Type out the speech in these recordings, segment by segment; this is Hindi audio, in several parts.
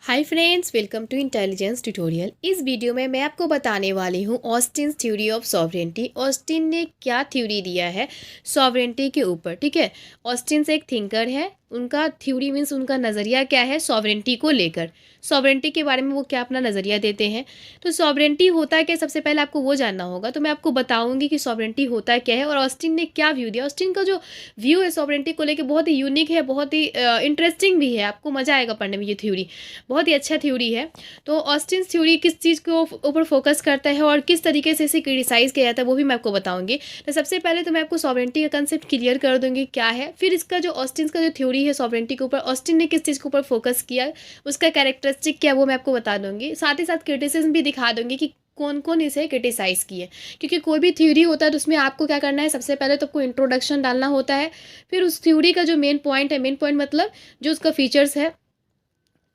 Hi friends, welcome to intelligence tutorial. इस वीडियो में मैं आपको बताने वाली हूँ Austin theory of sovereignty. Austin ने क्या थ्योरी दिया है सॉवरेंटी के ऊपर। ठीक है, ऑस्टिन एक थिंकर है, उनका थ्योरी मीन्स उनका नज़रिया क्या है सॉवरेंटी को लेकर, सॉवरेंटी के बारे में वो क्या अपना नज़रिया देते हैं। तो सॉवरेंटी होता है क्या, सबसे पहले आपको वो जानना होगा। तो मैं आपको बताऊंगी कि सॉवरेंटी होता क्या है और ऑस्टिन ने क्या व्यू दिया। ऑस्टिन का जो व्यू है सॉवरेंटी को लेकर बहुत ही यूनिक है, बहुत ही इंटरेस्टिंग भी है, आपको मज़ा आएगा पढ़ने में। ये थ्योरी बहुत ही अच्छा थ्योरी है। तो ऑस्टिन थ्योरी किस चीज़ को ऊपर फोकस करता है और किस तरीके से इसे क्रिटिसाइज किया जाता है वो भी मैं आपको बताऊंगी। तो सबसे पहले तो मैं आपको सॉवरेंटी का कंसेप्ट क्लियर कर दूंगी क्या है, फिर इसका जो ऑस्टिन का जो थ्योरी है सॉवरेंटी के ऊपर, ऑस्टिन ने किस चीज़ के ऊपर फोकस किया, उसका कैरेक्टरिस्टिक क्या है वो मैं आपको बता दूंगी। साथ ही साथ क्रिटिसिज्म भी दिखा दूंगी कि कौन कौन इसे क्रिटिसाइज किए। क्योंकि कोई भी थ्योरी होता है तो उसमें आपको क्या करना है, सबसे पहले तो आपको इंट्रोडक्शन डालना होता है, फिर उस थ्योरी का जो मेन पॉइंट है, मेन पॉइंट मतलब जो उसका फीचर्स है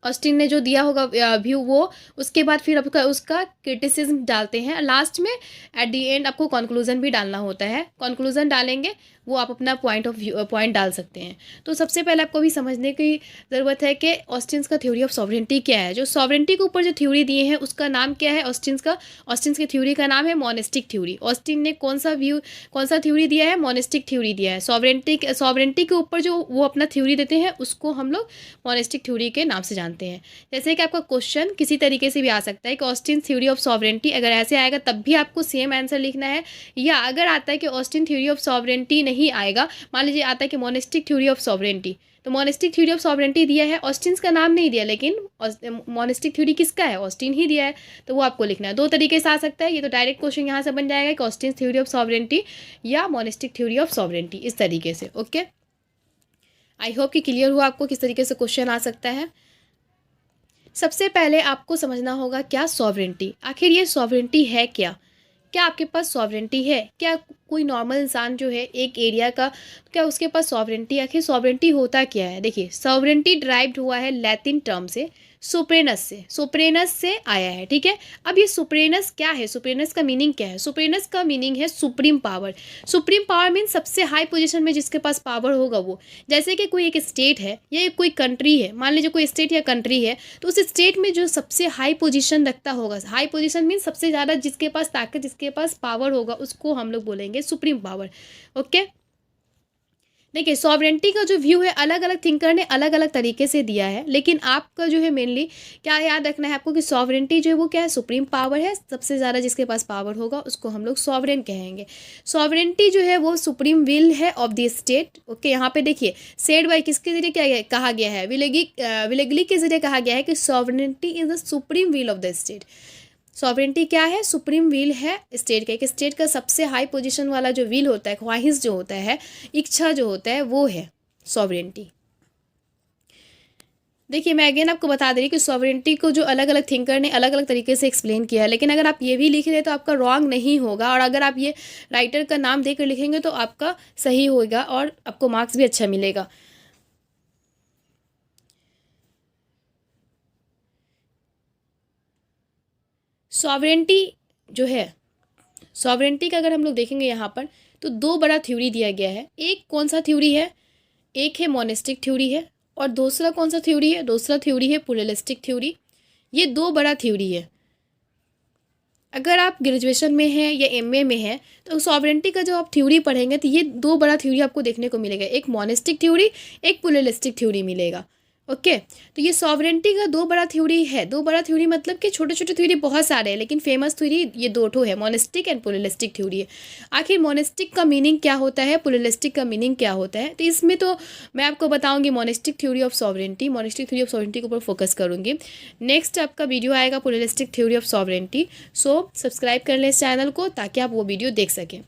ऑस्टिन ने जो दिया होगा व्यू वो, उसके बाद फिर आपका उसका क्रिटिसिज्म डालते हैं, लास्ट में एट द एंड आपको कंक्लूजन भी डालना होता है। कंक्लूजन डालेंगे वो आप अपना पॉइंट ऑफ व्यू पॉइंट डाल सकते हैं। तो सबसे पहले आपको भी समझने की ज़रूरत है कि ऑस्टिन्स का थ्योरी ऑफ सॉवरेंटी क्या है। जो सॉवरेंटी के ऊपर जो थ्योरी दिए हैं उसका नाम क्या है ऑस्टिन्स का, ऑस्टिन्स की थ्योरी का नाम है मोनिस्टिक थ्योरी। ऑस्टिन ने कौन सा थ्योरी दिया है, मोनिस्टिक थ्योरी दिया है। सॉवरेंटी के ऊपर जो वो अपना थ्योरी देते हैं उसको हम लोग मोनिस्टिक थ्योरी के नाम से जानते हैं। जैसे कि आपका क्वेश्चन किसी तरीके से भी आ सकता है कि ऑस्टिन थ्योरी ऑफ सॉवरेंटी, अगर ऐसे आएगा तब भी आपको सेम आंसर लिखना है, या अगर आता है कि ऑस्टिन थ्योरी ऑफ सॉवरेंटी नहीं आएगा, मान लीजिए आता है कि मोनिस्टिक थ्योरी ऑफ सॉवरेंटी, तो मोनिस्टिक थ्योरी ऑफ सॉवरेंटी दिया है, ऑस्टिन का नाम नहीं दिया, लेकिन मोनिस्टिक थ्योरी किसका है, ऑस्टिन ही दिया है, तो वो आपको लिखना है। दो तरीके से आ सकता है, ये तो डायरेक्ट क्वेश्चन यहाँ से बन जाएगा कि ऑस्टिन थ्योरी ऑफ सॉवरेंटी या मोनिस्टिक थ्योरी ऑफ सॉवरेंटी, इस तरीके से। ओके, आई होप कि क्लियर हुआ आपको किस तरीके से क्वेश्चन आ सकता है। सबसे पहले आपको समझना होगा क्या सॉवरेंटी, आखिर ये सॉवरेंटी है क्या। क्या आपके पास सॉवरेंटी है, क्या कोई नॉर्मल इंसान जो है एक एरिया का, क्या उसके पास सॉवरेंटी, आखिर सॉवरेंटी होता क्या है। देखिए, सॉवरेंटी ड्राइव्ड हुआ है लैटिन टर्म से, सुप्रेनस से आया है। ठीक है, अब ये सुप्रेनस क्या है, सुप्रेनस का मीनिंग क्या है। सुप्रेनस का मीनिंग है supreme power. Supreme power mean सबसे हाई पोजीशन में जिसके पास पावर होगा वो। जैसे कि कोई एक स्टेट है या कोई कंट्री है, मान लीजिए कोई स्टेट या कंट्री है, तो उस स्टेट में जो सबसे हाई पोजीशन रखता होगा, हाई पोजीशन मीन सबसे ज़्यादा जिसके पास ताकत, जिसके पास पावर होगा, उसको हम लोग बोलेंगे सुप्रीम पावर। ओके, देखिए सॉवरेंटी का जो व्यू है अलग अलग थिंकर ने अलग अलग तरीके से दिया है, लेकिन आपका जो है मेनली क्या याद रखना है आपको कि सॉवरेंटी जो है वो क्या है, सुप्रीम पावर है, सबसे ज़्यादा जिसके पास पावर होगा उसको हम लोग सॉवरेन कहेंगे। सॉवरेंटी जो है वो सुप्रीम विल है ऑफ द स्टेट। ओके, यहाँ पे देखिए सेड बाय किसके जरिए क्या कहा गया है, विलेगली के जरिए कहा गया है कि sovereignty is the supreme will of the state. Sovereignty क्या है, सुप्रीम विल है स्टेट का। एक स्टेट का सबसे हाई पोजीशन वाला जो विल होता है, ख्वाहिश जो होता है, इच्छा जो होता है, वो है सॉवरेंटी। देखिए, मैं अगेन आपको बता दे रही कि सॉवरेंटी को जो अलग अलग थिंकर ने अलग अलग तरीके से एक्सप्लेन किया है, लेकिन अगर आप ये भी लिख रहे हैं तो आपका रॉन्ग नहीं होगा, और अगर आप ये राइटर का नाम देकर लिखेंगे तो आपका सही होगा और आपको मार्क्स भी अच्छा मिलेगा। सॉवरेंटी जो है, सॉवरेंटी का अगर हम लोग देखेंगे यहाँ पर तो दो बड़ा थ्योरी दिया गया है। एक कौन सा थ्योरी है, एक है मोनिस्टिक थ्योरी है, और दूसरा कौन सा थ्योरी है, दूसरा थ्योरी है प्लुरलिस्टिक थ्योरी। ये दो बड़ा थ्योरी है। अगर आप ग्रेजुएशन में हैं या एमए में हैं तो सॉवरेंटी का जो आप थ्योरी पढ़ेंगे तो ये दो बड़ा थ्योरी आपको देखने को मिलेगा, एक मोनिस्टिक थ्योरी, एक प्लुरलिस्टिक थ्योरी मिलेगा। ओके, तो ये सॉवरेंटी का दो बड़ा थ्योरी है। दो बड़ा थ्योरी मतलब कि छोटे छोटे थ्योरी बहुत सारे हैं, लेकिन फेमस थ्योरी ये दो ठो है, मोनिस्टिक एंड प्लुरलिस्टिक थ्योरी है। आखिर मोनिस्टिक का मीनिंग क्या होता है, प्लुरलिस्टिक का मीनिंग क्या होता है, तो इसमें तो मैं आपको बताऊंगी monistic theory of sovereignty, monistic theory of sovereignty के ऊपर फोकस करूंगी। नेक्स्ट आपका वीडियो आएगा pluralistic theory of sovereignty. So subscribe कर लें इस चैनल को ताकि आप वो वीडियो देख सकें।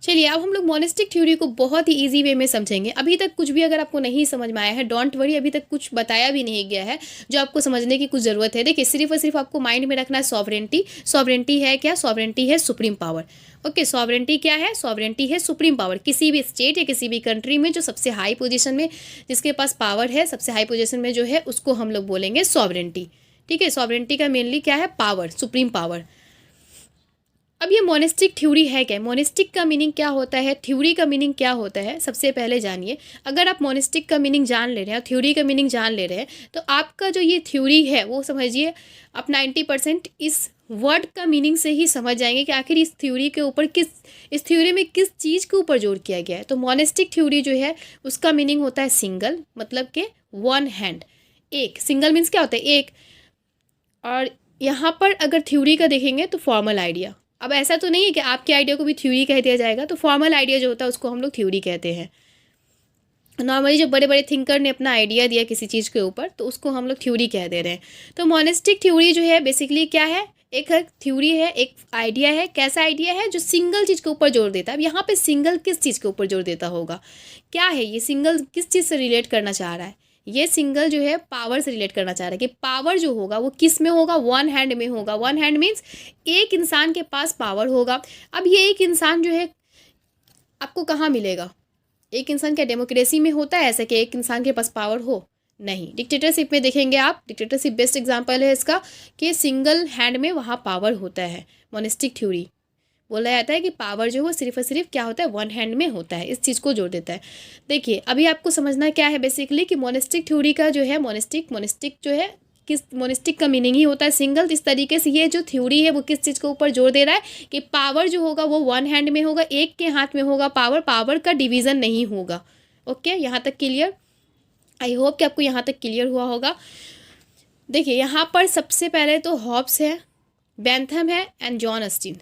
चलिए, अब हम लोग मोनिस्टिक थ्योरी को बहुत ही इजी वे में समझेंगे। अभी तक कुछ भी अगर आपको नहीं समझ में आया है, डोंट वरी, अभी तक कुछ बताया भी नहीं गया है जो आपको समझने की कुछ ज़रूरत है। देखिए, सिर्फ और सिर्फ आपको माइंड में रखना है सॉवरेंटी। सॉवरेंटी है क्या, सॉवरेंटी है सुप्रीम पावर। ओके, सॉवरेंटी क्या है, सॉवरेंटी है सुप्रीम पावर। किसी भी स्टेट या किसी भी कंट्री में जो सबसे हाई पोजीशन में जिसके पास पावर है, सबसे हाई पोजीशन में जो है, उसको हम लोग बोलेंगे सॉवरेंटी। ठीक है, सॉवरेंटी का मेनली क्या है, पावर, सुप्रीम पावर। अब ये मोनेस्टिक थ्योरी है क्या, मोनेस्टिक का मीनिंग क्या होता है, थ्योरी का मीनिंग क्या होता है, सबसे पहले जानिए। अगर आप मोनेस्टिक का मीनिंग जान ले रहे हैं और थ्योरी का मीनिंग जान ले रहे हैं तो आपका जो ये थ्योरी है वो समझिए आप 90% इस वर्ड का मीनिंग से ही समझ जाएंगे कि आखिर इस थ्योरी के ऊपर इस थ्योरी में किस चीज़ के ऊपर जोर किया गया है। तो मोनेस्टिक थ्योरी जो है उसका मीनिंग होता है सिंगल, मतलब कि वन हैंड, एक। सिंगल मीन्स क्या होता है, एक। और यहाँ पर अगर थ्योरी का देखेंगे तो फॉर्मल आइडिया। अब ऐसा तो नहीं है कि आपके आइडिया को भी थ्योरी कह दिया जाएगा, तो फॉर्मल आइडिया जो होता है उसको हम लोग थ्योरी कहते हैं। नॉर्मली जो बड़े बड़े थिंकर ने अपना आइडिया दिया किसी चीज़ के ऊपर तो उसको हम लोग थ्योरी कह दे रहे हैं। तो मोनेस्टिक थ्योरी जो है बेसिकली क्या है, एक थ्योरी है, एक आइडिया है। कैसा आइडिया है, जो सिंगल चीज़ के ऊपर जोर देता है। अब यहाँ पे सिंगल किस चीज़ के ऊपर जोर देता होगा, क्या है ये सिंगल, किस चीज़ से रिलेट करना चाह रहा है। ये सिंगल जो है पावर से रिलेट करना चाह रहा है कि पावर जो होगा वो किस में होगा, वन हैंड में होगा। वन हैंड मीन्स एक इंसान के पास पावर होगा। अब ये एक इंसान जो है आपको कहाँ मिलेगा, एक इंसान क्या डेमोक्रेसी में होता है ऐसा कि एक इंसान के पास पावर हो, नहीं। डिक्टेटरशिप में देखेंगे आप, डिक्टेटरशिप बेस्ट एग्जांपल है इसका कि सिंगल हैंड में वहाँ पावर होता है। मोनेस्टिक थ्योरी बोला जाता है कि पावर जो है सिर्फ और सिर्फ क्या होता है, वन हैंड में होता है, इस चीज़ को जोड़ देता है। देखिए अभी आपको समझना क्या है बेसिकली कि मोनेस्टिक थ्योरी का जो है मोनेस्टिक जो है किस, मोनेस्टिक का मीनिंग ही होता है सिंगल। इस तरीके से ये जो थ्योरी है वो किस चीज़ के ऊपर जोर दे रहा है कि पावर जो होगा वो वन हैंड में होगा, एक के हाथ में होगा पावर, पावर का डिवीज़न नहीं होगा। ओके, यहाँ तक क्लियर। आई होप कि आपको यहाँ तक क्लियर हुआ होगा। देखिए यहाँ पर सबसे पहले तो हॉब्स है, बेंथम है and John Austin.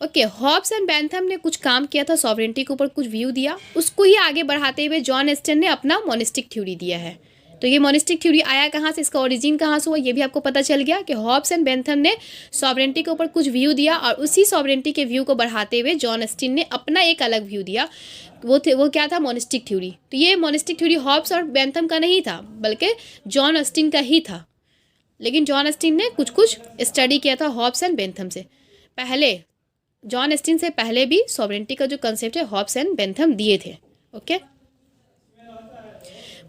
Okay, Hobbes and Bentham ने कुछ काम किया था, सॉवरेंटी के ऊपर कुछ व्यू दिया, उसको ही आगे बढ़ाते हुए जॉन ऑस्टिन ने अपना मोनेस्टिक थ्योरी दिया है। तो ये मोनेस्टिक थ्योरी आया कहाँ से, इसका ओरिजिन कहाँ से हुआ, ये भी आपको पता चल गया कि हॉब्स एंड बेंथम ने सॉवरेंटी के ऊपर कुछ व्यू दिया और उसी सॉवरेंटी के व्यू को बढ़ाते हुए जॉन ऑस्टिन ने अपना एक अलग व्यू दिया। वो क्या था, मोनेस्टिक थ्योरी। तो ये मोनेस्टिक थ्योरी हॉब्स और बेंथम का नहीं था बल्कि जॉन ऑस्टिन का ही था। लेकिन जॉन ऑस्टिन ने कुछ कुछ स्टडी किया था हॉब्स एंड बेंथम से पहले। जॉन ऑस्टिन से पहले भी सॉवरेंटी का जो कंसेप्ट है हॉब्स एंड बेंथम दिए थे। Okay,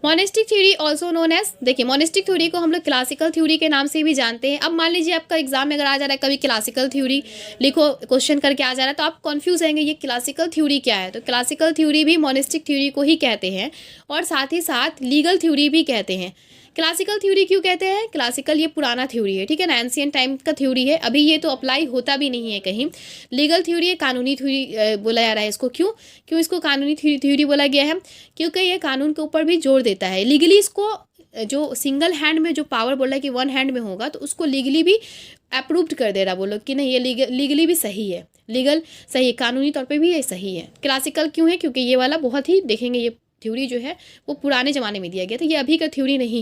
monistic theory also known as, देखिए मोनेस्टिक थ्योरी को हम लोग क्लासिकल थ्योरी के नाम से भी जानते हैं। अब मान लीजिए आपका एग्जाम में अगर आ जा रहा है कभी क्लासिकल थ्योरी लिखो, क्वेश्चन करके आ जा रहा है तो आप कंफ्यूज रहेंगे ये क्लासिकल थ्योरी क्या है। तो क्लासिकल थ्योरी भी मोनेस्टिक थ्योरी को ही कहते हैं और साथ ही साथ लीगल थ्योरी भी कहते हैं। क्लासिकल थ्योरी क्यों कहते हैं, क्लासिकल ये पुराना थ्योरी है, ठीक है ना, एंशिएंट टाइम का थ्योरी है, अभी ये तो अप्लाई होता भी नहीं है कहीं। लीगल थ्योरी है, कानूनी थ्योरी बोला जा रहा है इसको। क्यों इसको कानूनी थ्योरी बोला गया है, क्योंकि ये कानून के ऊपर भी जोर देता है। लीगली इसको जो सिंगल हैंड में जो पावर बोला है कि वन हैंड में होगा तो उसको लीगली भी अप्रूव्ड कर दे रहा, बोलो कि नहीं ये लीगली भी सही है, लीगल सही है, कानूनी तौर पे भी ये सही है। क्लासिकल क्यों है, क्योंकि ये वाला बहुत ही देखेंगे ये थ्योरी जो है वो पुराने ज़माने में दिया गया था, ये अभी का थ्योरी नहीं।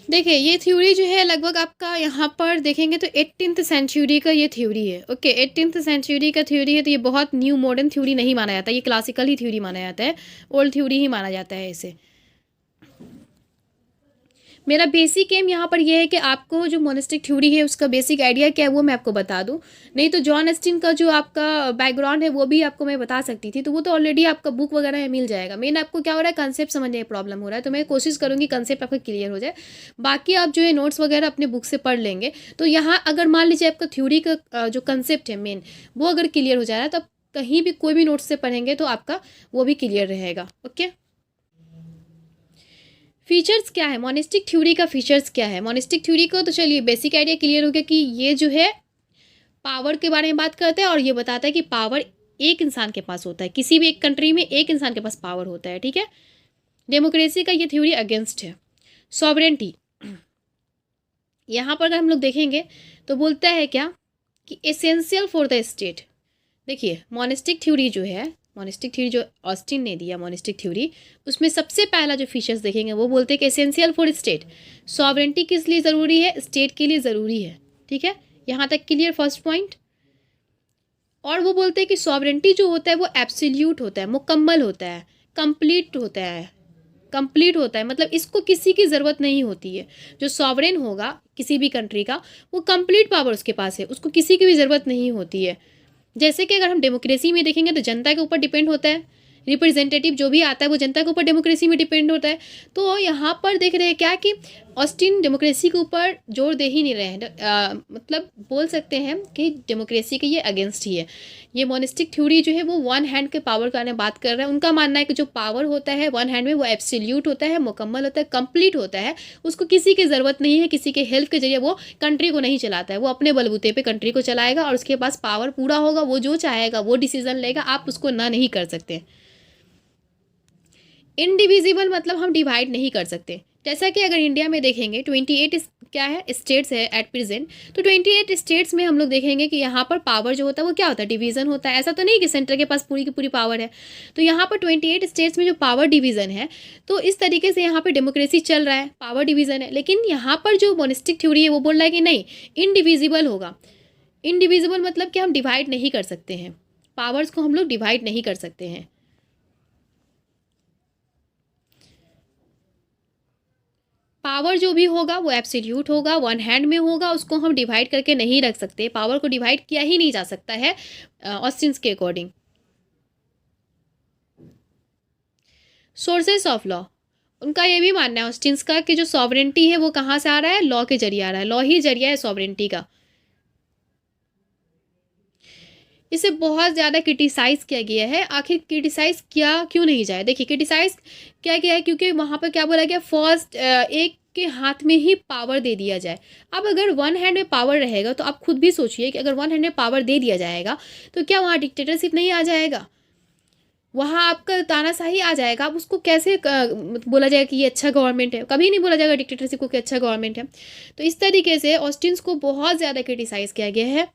देखिए ये थ्योरी जो है लगभग आपका यहाँ पर देखेंगे तो 18th सेंचुरी का ये थ्योरी है। ओके, 18th सेंचुरी का थ्योरी है तो ये बहुत न्यू मॉडर्न थ्योरी नहीं माना जाता, ये क्लासिकल ही थ्योरी माना जाता है, ओल्ड थ्योरी ही माना जाता है इसे। मेरा बेसिक एम यहाँ पर यह है कि आपको जो मोनेस्टिक थ्योरी है उसका बेसिक आइडिया क्या है वो मैं आपको बता दूँ। नहीं तो जॉन ऑस्टिन का जो आपका बैकग्राउंड है वो भी आपको मैं बता सकती थी, तो वो तो ऑलरेडी आपका बुक वगैरह में मिल जाएगा। मेन आपको क्या हो रहा है, कंसेप्ट समझने में प्रॉब्लम हो रहा है, तो मैं कोशिश करूँगी कंसेप्ट आपका क्लियर हो जाए। बाकी आप जो है नोट्स वगैरह अपने बुक से पढ़ लेंगे। तो यहाँ अगर मान लीजिए आपका थ्योरी का जो कंसेप्ट है मेन वो अगर क्लियर हो जा रहा है तो आप कहीं भी कोई भी नोट्स से पढ़ेंगे तो आपका वो भी क्लियर रहेगा। ओके, फीचर्स क्या है मोनेस्टिक थ्योरी का, फीचर्स क्या है मोनेस्टिक थ्योरी को, तो चलिए बेसिक आइडिया क्लियर हो गया कि ये जो है पावर के बारे में बात करता है और ये बताता है कि पावर एक इंसान के पास होता है, किसी भी एक कंट्री में एक इंसान के पास पावर होता है, ठीक है। डेमोक्रेसी का ये थ्योरी अगेंस्ट है। सॉवरेंटी यहाँ पर अगर हम लोग देखेंगे तो बोलता है क्या कि एसेंशियल फॉर द स्टेट। देखिए मोनेस्टिक थ्योरी जो है, मोनेस्टिक थ्योरी जो ऑस्टिन ने दिया मोनेस्टिक थ्योरी, उसमें सबसे पहला जो फीचर्स देखेंगे वो बोलते हैं कि एसेंशियल फॉर स्टेट, सॉवरेंटी किस लिए ज़रूरी है, स्टेट के लिए ज़रूरी है, ठीक है। यहाँ तक क्लियर फर्स्ट पॉइंट। और वो बोलते हैं कि सॉवरेंटी जो होता है वो एब्सोल्यूट होता है, मुकम्मल होता है, कंप्लीट होता है, कंप्लीट होता है, मतलब इसको किसी की ज़रूरत नहीं होती है। जो सॉवरेन होगा किसी भी कंट्री का वो कंप्लीट पावर उसके पास है, उसको किसी की भी ज़रूरत नहीं होती है। जैसे कि अगर हम डेमोक्रेसी में देखेंगे तो जनता के ऊपर डिपेंड होता है, रिप्रेजेंटेटिव जो भी आता है वो जनता के ऊपर डेमोक्रेसी में डिपेंड होता है। तो यहाँ पर देख रहे हैं क्या कि ऑस्टिन डेमोक्रेसी के ऊपर जोर दे ही नहीं रहे हैं, मतलब बोल सकते हैं कि डेमोक्रेसी के ये अगेंस्ट ही है। ये मोनिस्टिक थ्योरी जो है वो वन हैंड के पावर का बात कर रहा है। उनका मानना है कि जो पावर होता है वन हैंड में वो एब्सोल्यूट होता है, मुकम्मल होता है, कंप्लीट होता है, उसको किसी की ज़रूरत नहीं है, किसी के हेल्प के जरिए वो कंट्री को नहीं चलाता है, वो अपने बलबूते पे कंट्री को चलाएगा और उसके पास पावर पूरा होगा, वो जो चाहेगा वो डिसीजन लेगा, आप उसको ना नहीं कर सकते। इनडिविजिबल मतलब हम डिवाइड नहीं कर सकते। जैसा कि अगर इंडिया में देखेंगे 28 क्या है स्टेट्स है एट प्रेजेंट, तो 28 स्टेट्स में हम लोग देखेंगे कि यहाँ पर पावर जो होता है वो क्या होता है, डिवीज़न होता है। ऐसा तो नहीं कि सेंटर के पास पूरी की पूरी पावर है। तो यहाँ पर 28 स्टेट्स में जो पावर डिवीज़न है, तो इस तरीके से यहाँ पर डेमोक्रेसी चल रहा है, पावर डिवीज़न है। लेकिन यहाँ पर जो मोनिस्टिक थ्योरी है वो बोल रहा है कि नहीं, इनडिविजिबल होगा। इनडिविजिबल मतलब कि हम डिवाइड नहीं कर सकते हैं, पावर्स को हम लोग डिवाइड नहीं कर सकते हैं। पावर जो भी होगा वो एब्सोल्यूट होगा, वन हैंड में होगा, उसको हम डिवाइड करके नहीं रख सकते। पावर को डिवाइड किया ही नहीं जा सकता है ऑस्टिन्स के अकॉर्डिंग। सोर्सेस ऑफ लॉ, उनका ये भी मानना है ऑस्टिन्स का कि जो सॉवरेंटी है वो कहाँ से आ रहा है, लॉ के जरिए आ रहा है। लॉ ही जरिया है सॉवरेंटी का। इसे बहुत ज़्यादा क्रिटिसाइज़ किया गया है। आखिर क्रिटिसाइज़ किया क्यों नहीं जाए, देखिए क्रिटिसाइज़ क्या किया है, क्योंकि वहाँ पर क्या बोला गया, फर्स्ट एक के हाथ में ही पावर दे दिया जाए। अब अगर वन हैंड में पावर रहेगा तो आप खुद भी सोचिए कि अगर वन हैंड में पावर दे दिया जाएगा तो क्या वहाँ डिक्टेटरशिप नहीं आ जाएगा, वहाँ आपका तानाशाही आ जाएगा। आप उसको कैसे बोला जाएगा कि ये अच्छा गवर्नमेंट है, कभी नहीं बोला जाएगा डिक्टेटरशिप को कि अच्छा गवर्नमेंट है। तो इस तरीके से ऑस्टिन्स को बहुत ज़्यादा क्रिटिसाइज़ किया गया है।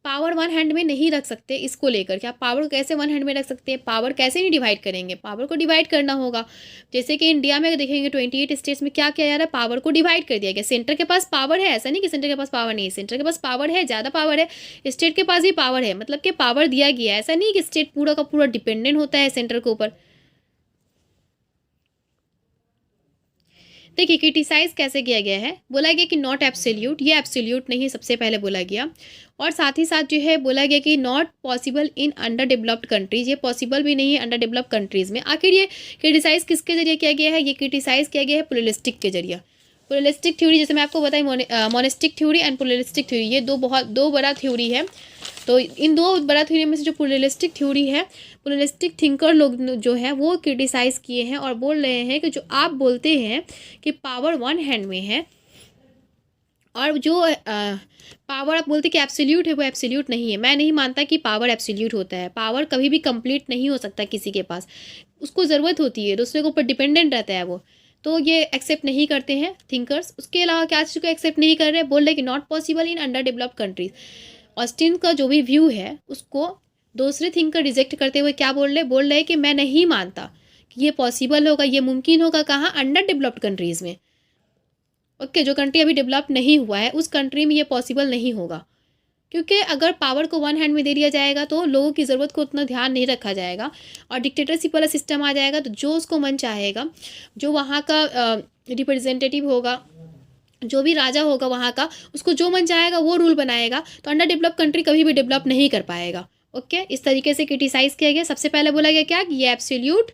पावर वन हैंड में नहीं रख सकते, इसको लेकर कि आप पावर को कैसे वन हैंड में रख सकते हैं, पावर कैसे नहीं डिवाइड करेंगे, पावर को डिवाइड करना होगा। जैसे कि इंडिया में देखेंगे 28 स्टेट्स में क्या किया जा रहा है, पावर को डिवाइड कर दिया गया। सेंटर के पास पावर है, ऐसा नहीं कि सेंटर के पास पावर नहीं है, सेंटर के पास पावर है, ज़्यादा पावर है, स्टेट के पास भी पावर है, मतलब कि पावर दिया गया है। ऐसा नहीं कि स्टेट पूरा का पूरा डिपेंडेंट होता है सेंटर के ऊपर। देखिए क्रिटिसाइज कैसे किया गया है, बोला गया कि नॉट एब्सोल्यूट, ये एब्सोल्यूट नहीं, सबसे पहले बोला गया। और साथ ही साथ जो है बोला गया कि not possible in under developed countries, ये पॉसिबल भी नहीं है अंडर डेवलप्ड कंट्रीज़ में। आखिर ये क्रिटिसाइज किसके जरिए किया गया है, ये क्रिटिसाइज किया गया है प्लुरलिस्टिक के जरिए। प्लुरलिस्टिक थ्योरी, जैसे मैं आपको बताई मोनिस्टिक थ्योरी एंड प्लुरलिस्टिक थ्योरी, ये दो बड़ा थ्योरी है। तो इन दो बड़ा थ्योरी में से जो प्लुरलिस्टिक थ्योरी है, प्लुरलिस्टिक थिंकर लोग जो हैं वो क्रिटिसाइज़ किए हैं और बोल रहे हैं कि जो आप बोलते हैं कि पावर वन हैंड में है और जो पावर आप बोलते कि एब्सोल्यूट है, वो एब्सोल्यूट नहीं है। मैं नहीं मानता कि पावर एब्सोल्यूट होता है। पावर कभी भी कंप्लीट नहीं हो सकता किसी के पास, उसको ज़रूरत होती है, दूसरे के ऊपर डिपेंडेंट रहता है वो। तो ये एक्सेप्ट नहीं करते हैं थिंकर्स। उसके अलावा क्या चीज़ को एक्सेप्ट नहीं कर रहे, बोल रहे कि not possible in under developed countries. Austin का जो भी व्यू है उसको दूसरे थिंकर रिजेक्ट करते हुए क्या बोल रहे कि मैं नहीं मानता कि ये पॉसिबल होगा, ये मुमकिन होगा, कहाँ, अंडर डेवलप्ड कंट्रीज़ में। ओके, जो कंट्री अभी डेवलप नहीं हुआ है उस कंट्री में ये पॉसिबल नहीं होगा, क्योंकि अगर पावर को वन हैंड में दे दिया जाएगा तो लोगों की ज़रूरत को उतना ध्यान नहीं रखा जाएगा और डिक्टेटरशिप वाला सिस्टम आ जाएगा। तो जो उसको मन चाहेगा, जो वहाँ का रिप्रेजेंटेटिव होगा, जो भी राजा होगा वहाँ का, उसको जो मन चाहेगा वो रूल बनाएगा। तो अंडर डेवलप कंट्री कभी भी डेवलप नहीं कर पाएगा। ओके, इस तरीके से क्रिटिसाइज़ किया गया। सबसे पहले बोला गया क्या कि ये एब्सोल्यूट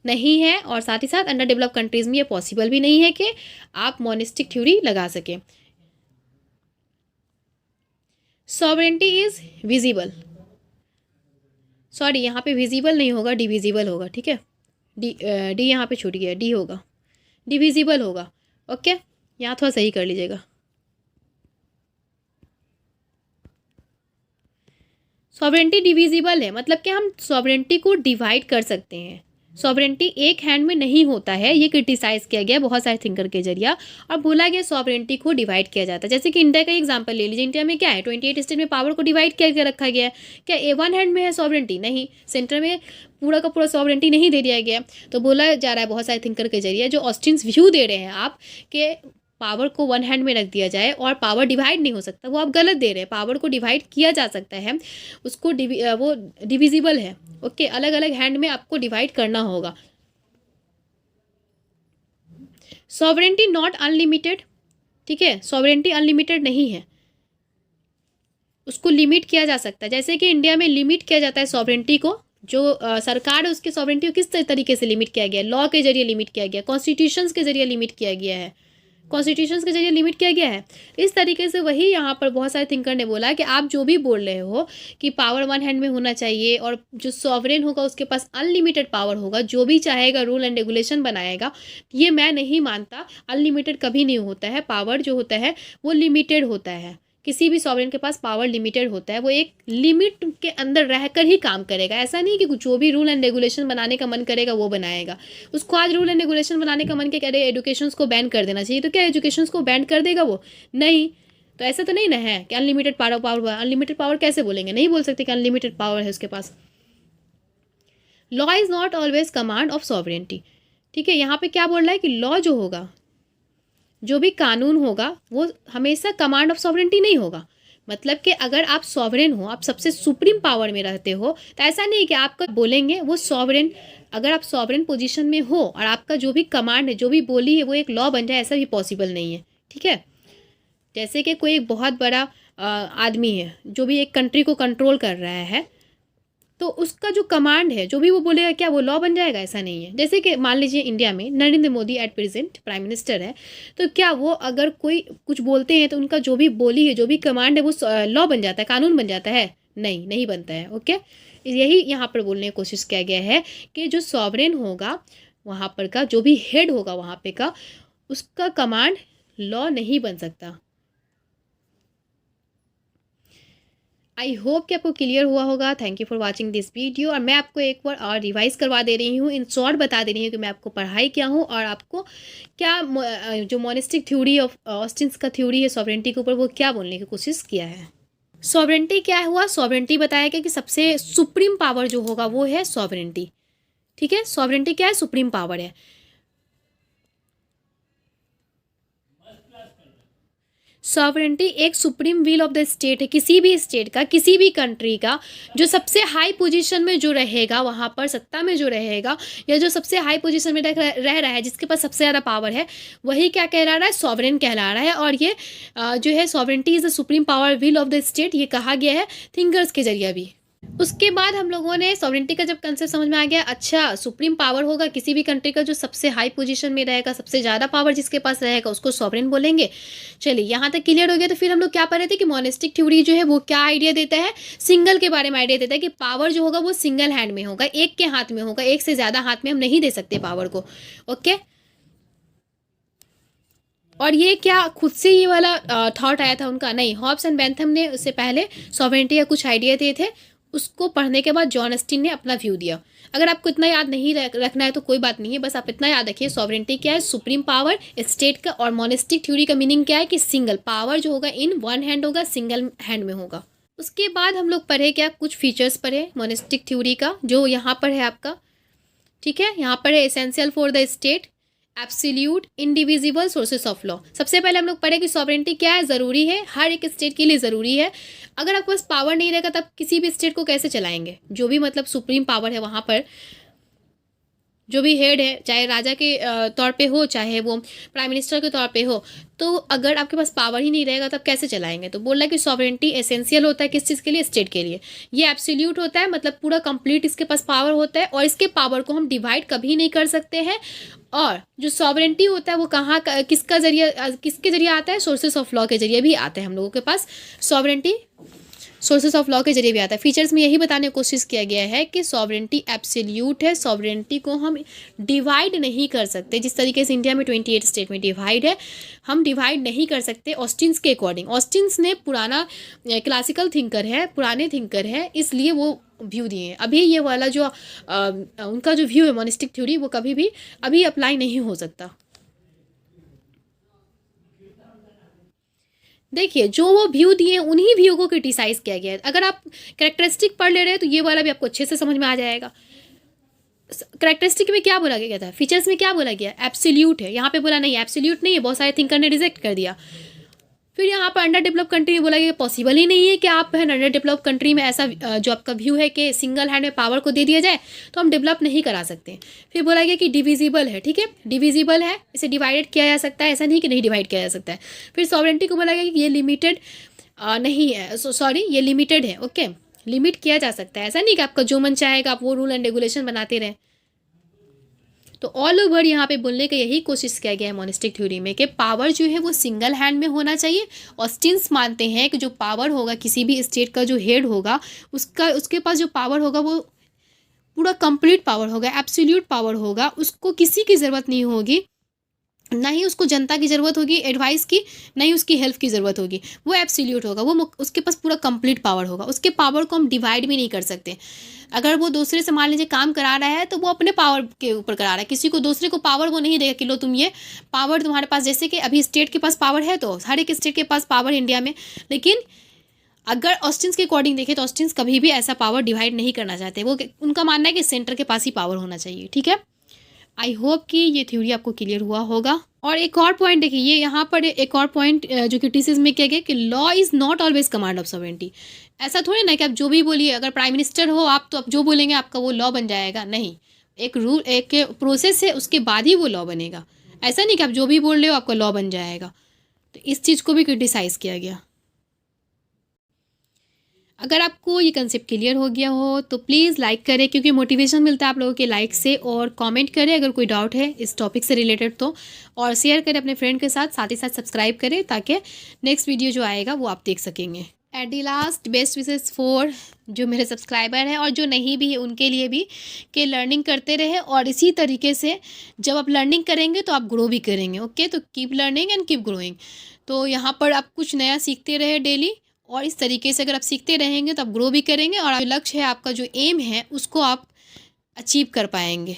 नहीं है और साथ ही साथ अंडर डेवलप कंट्रीज़ में ये पॉसिबल भी नहीं है कि आप मोनिस्टिक थ्योरी लगा सकें। सॉवरेंटी इज़ विजिबल, सॉरी यहाँ पे विजिबल नहीं होगा, डिविजिबल होगा। ठीक है, डी यहाँ पे छूट गया, डी होगा, डिविजिबल होगा। ओके, यहाँ थोड़ा सही कर लीजिएगा। सॉवरेंटी डिविजिबल है, मतलब कि हम सॉवरेंटी को डिवाइड कर सकते हैं। सॉवरेंटी एक हैंड में नहीं होता है, ये क्रिटिसाइज़ किया गया बहुत सारे थिंकर के जरिए और बोला गया सॉवरेंटी को डिवाइड किया जाता है। जैसे कि इंडिया का एग्जांपल ले लीजिए, इंडिया में क्या है 28 स्टेट में पावर को डिवाइड करके रखा गया है। क्या ए वन हैंड में है सॉवरेंटी? नहीं, सेंटर में पूरा का पूरा सॉवरेंटी नहीं दे दिया गया। तो बोला जा रहा है बहुत सारे थिंकर के जरिए, जो ऑस्टिन्स व्यू दे रहे हैं आप कि पावर को वन हैंड में रख दिया जाए और पावर डिवाइड नहीं हो सकता, वो आप गलत दे रहे हैं। पावर को डिवाइड किया जा सकता है, उसको वो डिविजिबल है। ओके, अलग अलग हैंड में आपको डिवाइड करना होगा। सॉवरेंटी नॉट अनलिमिटेड, ठीक है, सॉवरेंटी अनलिमिटेड नहीं है, उसको लिमिट किया जा सकता है। जैसे कि इंडिया में लिमिट किया जाता है सॉवरेंटी को जो सरकार है उसकी सॉवरेंटी को किस तरीके से लिमिट किया गया है, लॉ के जरिए लिमिट किया गया है, कॉन्स्टिट्यूशंस के जरिए लिमिट किया गया है, कॉन्स्टिट्यूशंस के जरिए लिमिट किया गया है। इस तरीके से वही यहाँ पर बहुत सारे थिंकर ने बोला कि आप जो भी बोल रहे हो कि पावर वन हैंड में होना चाहिए और जो सॉवरेन होगा उसके पास अनलिमिटेड पावर होगा, जो भी चाहेगा रूल एंड रेगुलेशन बनाएगा, ये मैं नहीं मानता। अनलिमिटेड कभी नहीं होता है, पावर जो होता है वो लिमिटेड होता है। किसी भी सॉवरेन के पास पावर लिमिटेड होता है, वो एक लिमिट के अंदर रहकर ही काम करेगा। ऐसा नहीं कि जो भी रूल एंड रेगुलेशन बनाने का मन करेगा वो बनाएगा। उसको आज रूल एंड रेगुलेशन बनाने का मन क्या, कह रहे एजुकेशन को बैन कर देना चाहिए, तो क्या एजुकेशन को बैन कर देगा वो? नहीं। तो ऐसा तो नहीं ना है कि अनलिमिटेड पावर अनलिमिटेड पावर कैसे बोलेंगे? नहीं बोल सकते कि अनलिमिटेड पावर है उसके पास। Law is not always command of sovereignty. ठीक है, यहाँ पे क्या बोल रहा है कि लॉ जो होगा, जो भी कानून होगा, वो हमेशा कमांड ऑफ सॉवरेंटी नहीं होगा। मतलब कि अगर आप सॉवरेन हो, आप सबसे सुप्रीम पावर में रहते हो, तो ऐसा नहीं कि आपका बोलेंगे वो सॉवरेन, अगर आप सॉवरेन पोजीशन में हो और आपका जो भी कमांड है, जो भी बोली है, वो एक लॉ बन जाए, ऐसा भी पॉसिबल नहीं है। ठीक है, जैसे कि कोई एक बहुत बड़ा आदमी है जो भी एक कंट्री को कंट्रोल कर रहा है, तो उसका जो कमांड है, जो भी वो बोलेगा, क्या वो लॉ बन जाएगा? ऐसा नहीं है। जैसे कि मान लीजिए इंडिया में Narendra Modi at present prime minister है, तो क्या वो अगर कोई कुछ बोलते हैं तो उनका जो भी बोली है, जो भी कमांड है, वो लॉ बन जाता है, कानून बन जाता है? नहीं, नहीं बनता है। ओके, यही यहाँ पर बोलने की कोशिश किया गया है कि जो सॉवरेन होगा वहाँ पर का, जो भी हेड होगा वहाँ पे का, उसका कमांड लॉ नहीं बन सकता। आई होप कि आपको क्लियर हुआ होगा। Thank you for watching this video. और मैं आपको एक बार और रिवाइज करवा दे रही हूँ, इन शॉर्ट बता दे रही हूँ कि मैं आपको पढ़ाई क्या हूँ और आपको क्या जो मोनिस्टिक थ्योरी ऑफ ऑस्टिन्स का थ्योरी है सॉवरेंटी के ऊपर, वो क्या बोलने की कोशिश किया है। सॉवरेंटी क्या हुआ? सॉवरेंटी बताया गया कि सबसे सुप्रीम पावर जो होगा वो है सॉवरेंटी। ठीक है, सॉवरेंटी क्या है? सुप्रीम पावर है। सॉवरेंटी एक supreme will of the state है, किसी भी स्टेट का, किसी भी कंट्री का, जो सबसे हाई पोजीशन में जो रहेगा, वहाँ पर सत्ता में जो रहेगा, या जो सबसे हाई पोजीशन में रह रहा है, जिसके पास सबसे ज़्यादा पावर है, वही क्या कहला रहा है? सॉवरेन कहला रहा है। और ये जो है sovereignty is the supreme power will of the state, ये कहा गया है थिंकर्स के जरिए भी। उसके बाद हम लोगों ने सॉवरेंटी का जब कंसेप्ट समझ में आ गया, अच्छा सुप्रीम पावर होगा किसी भी कंट्री का, जो सबसे हाई पोजीशन में रहेगा, सबसे ज़्यादा पावर जिसके पास रहेगा, उसको सॉवरेन बोलेंगे। चलिए, यहाँ तक क्लियर हो गया। तो फिर हम लोग क्या पढ़ रहे थे कि मोनेस्टिक थ्योरी जो है वो क्या आइडिया देता है? सिंगल के बारे में आइडिया देता है कि पावर जो होगा वो सिंगल हैंड में होगा, एक के हाथ में होगा, एक से ज़्यादा हाथ में हम नहीं दे सकते पावर को। ओके, और ये क्या खुद से ये वाला थॉट आया था उनका? नहीं, हॉब्स एंड बेंथम ने उससे पहले सॉवरेंटी का कुछ आइडिया दिए थे, उसको पढ़ने के बाद जॉन ऑस्टिन ने अपना व्यू दिया। अगर आपको इतना याद नहीं रखना है तो कोई बात नहीं है, बस आप इतना याद रखिए सॉवरेंटी क्या है? सुप्रीम पावर स्टेट का। और मोनेस्टिक थ्योरी का मीनिंग क्या है? कि सिंगल पावर जो होगा इन वन हैंड होगा, सिंगल हैंड में होगा। उसके बाद हम लोग पढ़े क्या, कुछ फीचर्स पढ़े मोनेस्टिक थ्योरी का, जो यहाँ पर है आपका। ठीक है, यहाँ पर है essential for the state, absolute, indivisible sources of law. सबसे पहले हम लोग पढ़े कि सॉवरेंटी क्या है? ज़रूरी है, हर एक स्टेट के लिए ज़रूरी है। अगर आपके पास पावर नहीं रहेगा तब किसी भी स्टेट को कैसे चलाएंगे? जो भी मतलब सुप्रीम पावर है वहाँ पर जो भी हेड है, चाहे राजा के तौर पे हो, चाहे वो प्राइम मिनिस्टर के तौर पे हो, तो अगर आपके पास पावर ही नहीं रहेगा तब कैसे चलाएंगे? तो बोल रहा है कि सॉवरेंटी एसेंशियल होता है किस चीज़ के लिए? स्टेट के लिए। ये एब्सोल्यूट होता है, मतलब पूरा कंप्लीट इसके पास पावर होता है, और इसके पावर को हम डिवाइड कभी नहीं कर सकते हैं। और जो सॉवरेंटी होता है वो कहाँ का, किसके जरिए आता है? सोर्सेस ऑफ लॉ के जरिए भी आता है हम लोगों के पास। सॉवरेंटी सोर्सेस ऑफ लॉ के जरिए भी आता है। फीचर्स में यही बताने की कोशिश किया गया है कि सॉवरेंटी एब्सोल्यूट है, सॉवरेंटी को हम डिवाइड नहीं कर सकते। जिस तरीके से इंडिया में 28 स्टेट में डिवाइड है, हम डिवाइड नहीं कर सकते ऑस्टिन्स के अकॉर्डिंग। ऑस्टिन्स ने पुराना क्लासिकल थिंकर है, पुराने थिंकर है, इसलिए वो व्यू दिए हैं। अभी ये वाला जो उनका जो व्यू है मोनिस्टिक थ्योरी, वो कभी भी अभी अप्लाई नहीं हो सकता। देखिए, जो वो व्यू दिए उन्हीं व्यू को क्रिटिसाइज किया गया है। अगर आप कैरेक्टरिस्टिक पढ़ ले रहे हैं तो ये वाला भी आपको अच्छे से समझ में आ जाएगा। कैरेक्टरिस्टिक में क्या बोला गया था? फीचर्स में क्या बोला गया? एब्सोल्यूट है। यहाँ पे बोला नहीं, एब्सोल्यूट नहीं है, बहुत सारे थिंकर ने रिजेक्ट कर दिया। फिर यहाँ पर अंडर डेवलप कंट्री में बोला गया पॉसिबल ही नहीं है कि आप है अंडर डेवलप कंट्री में ऐसा जो आपका व्यू है कि सिंगल हैंड में पावर को दे दिया जाए, तो हम डेवलप नहीं करा सकते। फिर बोला गया कि डिविजिबल है। ठीक है, डिविजिबल है, इसे डिवाइडेड किया जा सकता है, ऐसा नहीं कि नहीं डिवाइड किया जा सकता है। फिर सॉवरेंटी को बोला गया कि ये लिमिटेड नहीं है, सॉरी ये लिमिटेड है। ओके, लिमिट किया जा सकता है। ऐसा नहीं कि आपका जो मन चाहेगा आप वो रूल एंड रेगुलेशन बनाते रहें। तो ऑल ओवर यहाँ पे बोलने का यही कोशिश किया गया है मोनिस्टिक थ्योरी में कि पावर जो है वो सिंगल हैंड में होना चाहिए। ऑस्टिन्स मानते हैं कि जो पावर होगा किसी भी स्टेट का जो हेड होगा उसके पास जो पावर होगा वो पूरा कंप्लीट पावर होगा, एब्सोल्यूट पावर होगा। उसको किसी की ज़रूरत नहीं होगी, ना ही उसको जनता की ज़रूरत होगी एडवाइस की, ना ही उसकी हेल्प की ज़रूरत होगी। वो एब्सोल्यूट होगा, वो उसके पास पूरा कंप्लीट पावर होगा। उसके पावर को हम डिवाइड भी नहीं कर सकते। अगर वो दूसरे से मान लीजिए काम करा रहा है तो वो अपने पावर के ऊपर करा रहा है, किसी को दूसरे को पावर वो नहीं देगा कि लो तुम ये पावर तुम्हारे पास। जैसे कि अभी स्टेट के पास पावर है तो हर एक स्टेट के पास पावर इंडिया में, लेकिन अगर ऑस्टिन्स के अकॉर्डिंग देखें तो ऑस्टिन्स कभी भी ऐसा पावर डिवाइड नहीं करना चाहते। वो उनका मानना है कि सेंटर के पास ही पावर होना चाहिए। ठीक है, आई होप कि ये थ्योरी आपको क्लियर हुआ होगा। और एक और पॉइंट देखिए, ये यहाँ पर एक और पॉइंट जो क्रिटिसिज्म में किया गया कि law is not always command of sovereignty. ऐसा थोड़ी ना कि आप जो भी बोलिए, अगर प्राइम मिनिस्टर हो आप तो आप जो बोलेंगे आपका वो लॉ बन जाएगा, नहीं। एक रूल, एक प्रोसेस है, उसके बाद ही वो लॉ बनेगा। ऐसा नहीं कि आप जो भी बोल रहे हो आपका लॉ बन जाएगा। तो इस चीज़ को भी क्रिटिसाइज़ किया गया। अगर आपको ये कंसेप्ट क्लियर हो गया हो तो प्लीज़ लाइक करें, क्योंकि मोटिवेशन मिलता है आप लोगों के लाइक से। और कमेंट करें अगर कोई डाउट है इस टॉपिक से रिलेटेड तो, और शेयर करें अपने फ्रेंड के साथ। साथ ही साथ सब्सक्राइब करें ताकि नेक्स्ट वीडियो जो आएगा वो आप देख सकेंगे। At the last best wishes for जो मेरे सब्सक्राइबर हैं और जो नहीं भी है उनके लिए भी, कि लर्निंग करते रहे। और इसी तरीके से जब आप लर्निंग करेंगे तो आप ग्रो भी करेंगे। ओके, तो keep learning and keep growing. तो यहाँ पर आप कुछ नया सीखते रहे डेली, और इस तरीके से अगर आप सीखते रहेंगे तो आप ग्रो भी करेंगे और जो लक्ष्य है आपका, जो एम है, उसको आप अचीव कर पाएंगे।